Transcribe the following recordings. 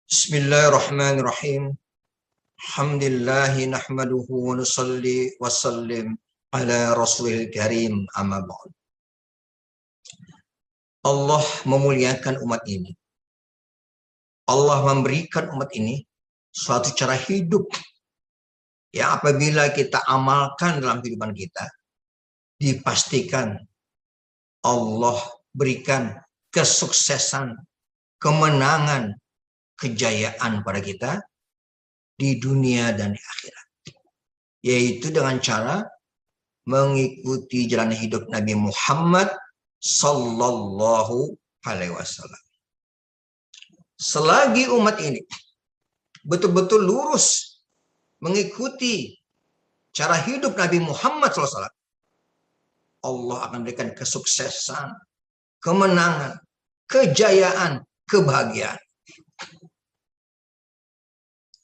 Bismillahirrahmanirrahim. Alhamdulillahi nahmaduhu wa nusalli wa sallim ala rasulil karim amma ba'd. Allah memuliakan umat ini. Allah memberikan umat ini suatu cara hidup yang apabila kita amalkan dalam kehidupan kita, dipastikan Allah berikan kesuksesan, kemenangan, kejayaan pada kita di dunia dan di akhirat, yaitu dengan cara mengikuti jalan hidup Nabi Muhammad Sallallahu Alaihi Wasallam. Selagi umat ini betul-betul lurus mengikuti cara hidup Nabi Muhammad SAW, Allah akan berikan kesuksesan, kemenangan, kejayaan, kebahagiaan.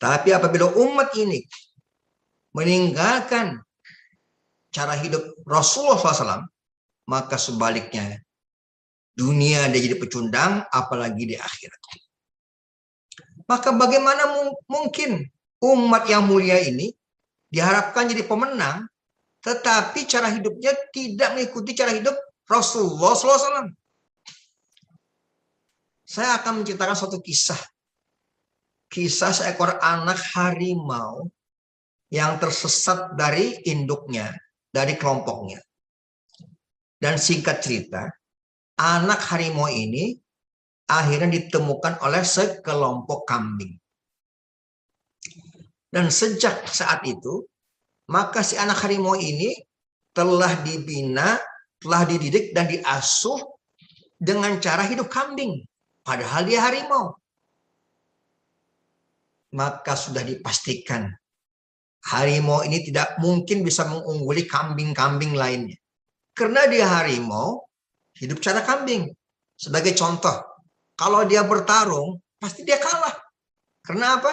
Tapi apabila umat ini meninggalkan cara hidup Rasulullah SAW, maka sebaliknya dunia dia jadi pecundang, apalagi di akhirat. Maka bagaimana mungkin umat yang mulia ini diharapkan jadi pemenang, tetapi cara hidupnya tidak mengikuti cara hidup Rasulullah SAW. Saya akan menceritakan suatu kisah seekor anak harimau yang tersesat dari induknya, dari kelompoknya. Dan singkat cerita, anak harimau ini akhirnya ditemukan oleh sekelompok kambing. Dan sejak saat itu, maka si anak harimau ini telah dibina, telah dididik dan diasuh dengan cara hidup kambing. Padahal dia harimau. Maka sudah dipastikan harimau ini tidak mungkin bisa mengungguli kambing-kambing lainnya. Karena dia harimau, hidup cara kambing. Sebagai contoh, kalau dia bertarung, pasti dia kalah. Karena apa?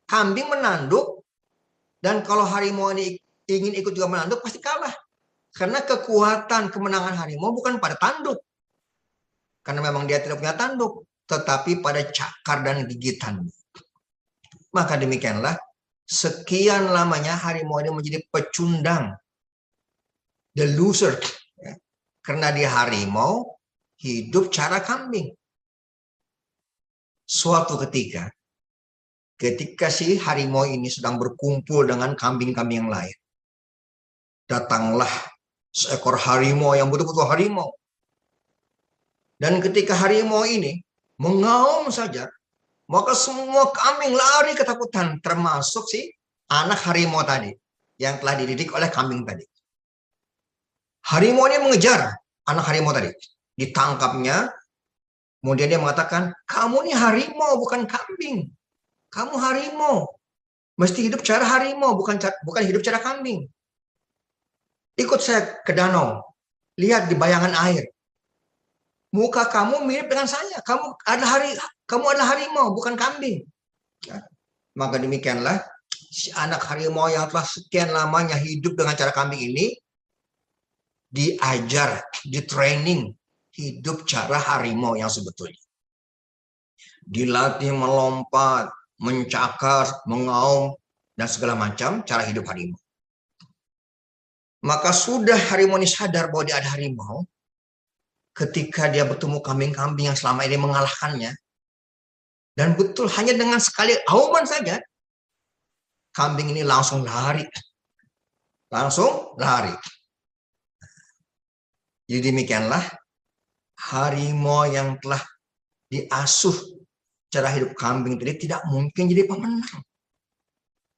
Kambing menanduk, dan kalau harimau ini ingin ikut juga menanduk, pasti kalah. Karena kekuatan kemenangan harimau bukan pada tanduk. Karena memang dia tidak punya tanduk, tetapi pada cakar dan gigitan. Maka demikianlah, sekian lamanya harimau ini menjadi pecundang, the loser, ya. Karena dia harimau, hidup cara kambing. Suatu ketika si harimau ini sedang berkumpul dengan kambing-kambing yang lain, datanglah seekor harimau yang betul-betul harimau. Dan ketika harimau ini mengaum saja, maka semua kambing lari ketakutan, termasuk si anak harimau tadi yang telah dididik oleh kambing tadi. Harimau ini mengejar anak harimau tadi, ditangkapnya. Kemudian dia mengatakan, kamu ini harimau bukan kambing. Kamu harimau, mesti hidup cara harimau, bukan hidup cara kambing. Ikut saya ke danau, lihat di bayangan air. Muka kamu mirip dengan saya. Kamu adalah harimau, bukan kambing. Ya. Maka demikianlah si anak harimau yang telah sekian lamanya hidup dengan cara kambing ini diajar, di-training hidup cara harimau yang sebetulnya. Dilatih melompat, mencakar, mengaum, dan segala macam cara hidup harimau. Maka sudah harimau ini sadar bahwa dia ada harimau, ketika dia bertemu kambing-kambing yang selama ini mengalahkannya, dan betul hanya dengan sekali auman saja, kambing ini langsung lari. Jadi demikianlah harimau yang telah diasuh cara hidup kambing tadi tidak mungkin jadi pemenang.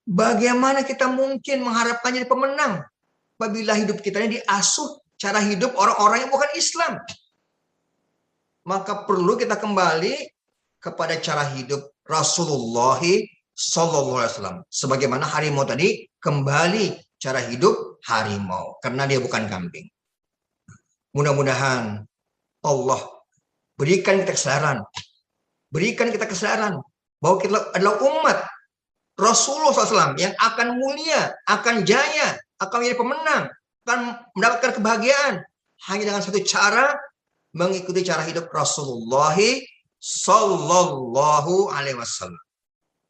Bagaimana kita mungkin mengharapkan jadi pemenang apabila hidup kita ini diasuh cara hidup orang-orang yang bukan Islam? Maka perlu kita kembali kepada cara hidup Rasulullah SAW. Sebagaimana harimau tadi, kembali cara hidup harimau. Karena dia bukan kambing. Mudah-mudahan Allah berikan kita kesadaran. Bahwa kita adalah umat Rasulullah SAW yang akan mulia, akan jaya, akan menjadi pemenang, akan mendapatkan kebahagiaan. Hanya dengan satu cara, mengikuti cara hidup Rasulullah sallallahu alaihi wasallam.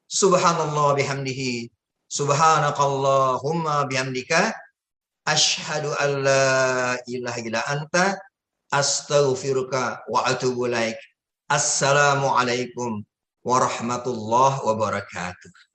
Subhanallah bihamdihi, subhanakallahumma bihamdika, asyhadu an la ilaha illa anta, astaghfiruka wa atubu ilaik. Assalamualaikum warahmatullahi wabarakatuh.